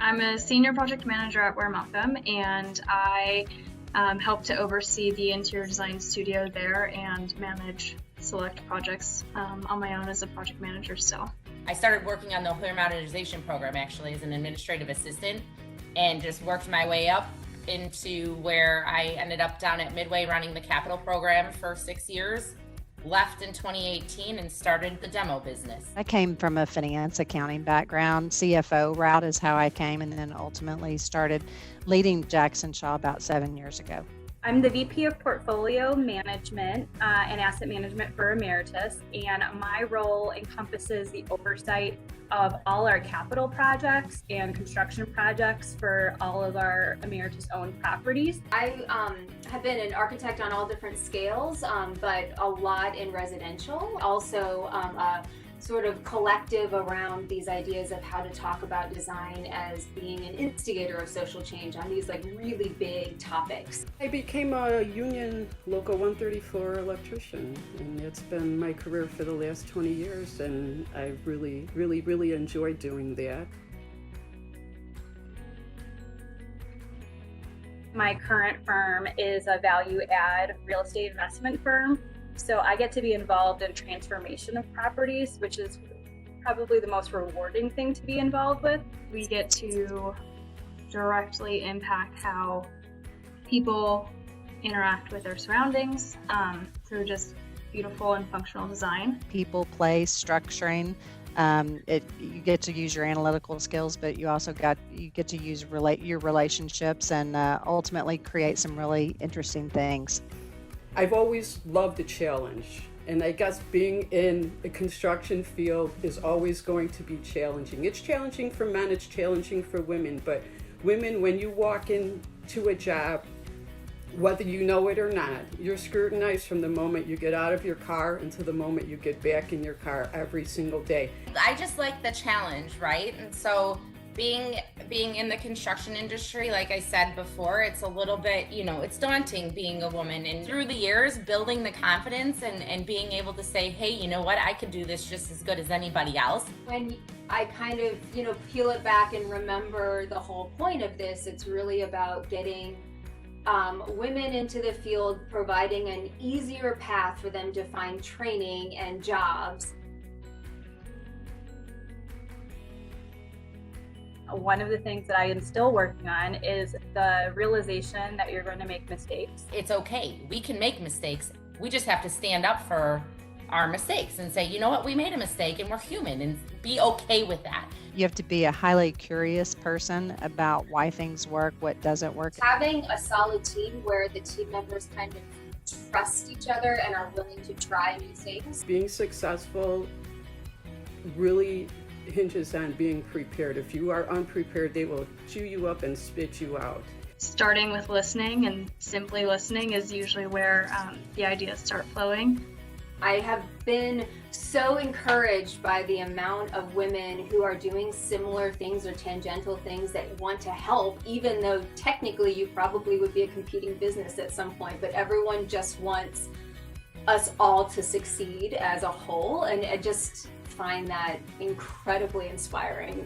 I'm a senior project manager at Ware Malcolm, and I help to oversee the interior design studio there and manage select projects on my own as a project manager still. I started working on the employer modernization program actually as an administrative assistant, and just worked my way up into where I ended up down at Midway running the capital program for 6 years. Left in 2018 and started the demo business. I came from a finance accounting background. CFO route is how I came, and then ultimately started leading Jackson Shaw about 7 years ago. I'm the VP of Portfolio Management and Asset Management for Emeritus, and my role encompasses the oversight of all our capital projects and construction projects for all of our Emeritus-owned properties. I have been an architect on all different scales, but a lot in residential. Also, sort of collective around these ideas of how to talk about design as being an instigator of social change on these like really big topics. I became a union local 134 electrician, and it's been my career for the last 20 years, and I really enjoyed doing that. My current firm is a value add real estate investment firm. So I get to be involved in transformation of properties, which is probably the most rewarding thing to be involved with. We get to directly impact how people interact with their surroundings through just beautiful and functional design. People, place, structuring. You get to use your analytical skills, but you also get to use your relationships and ultimately create some really interesting things. I've always loved a challenge, and I guess being in a construction field is always going to be challenging. It's challenging for men, it's challenging for women, but women, when you walk into a job, whether you know it or not, you're scrutinized from the moment you get out of your car until the moment you get back in your car every single day. I just like the challenge, right? And so being in the construction industry, like I said before, it's a little bit, it's daunting being a woman. And through the years, building the confidence and being able to say, hey, you know what, I could do this just as good as anybody else. When I kind of, peel it back and remember the whole point of this, it's really about getting women into the field, providing an easier path for them to find training and jobs. One of the things that I am still working on is the realization that you're going to make mistakes. It's okay. We can make mistakes. We just have to stand up for our mistakes and say, you know what, we made a mistake and we're human, and be okay with that. You have to be a highly curious person about why things work, what doesn't work. Having a solid team where the team members kind of trust each other and are willing to try new things. Being successful really hinges on being prepared. If you are unprepared, they will chew you up and spit you out. Starting with listening and simply listening is usually where the ideas start flowing. I have been so encouraged by the amount of women who are doing similar things or tangential things that want to help, even though technically you probably would be a competing business at some point, but everyone just wants us all to succeed as a whole, and I just find that incredibly inspiring.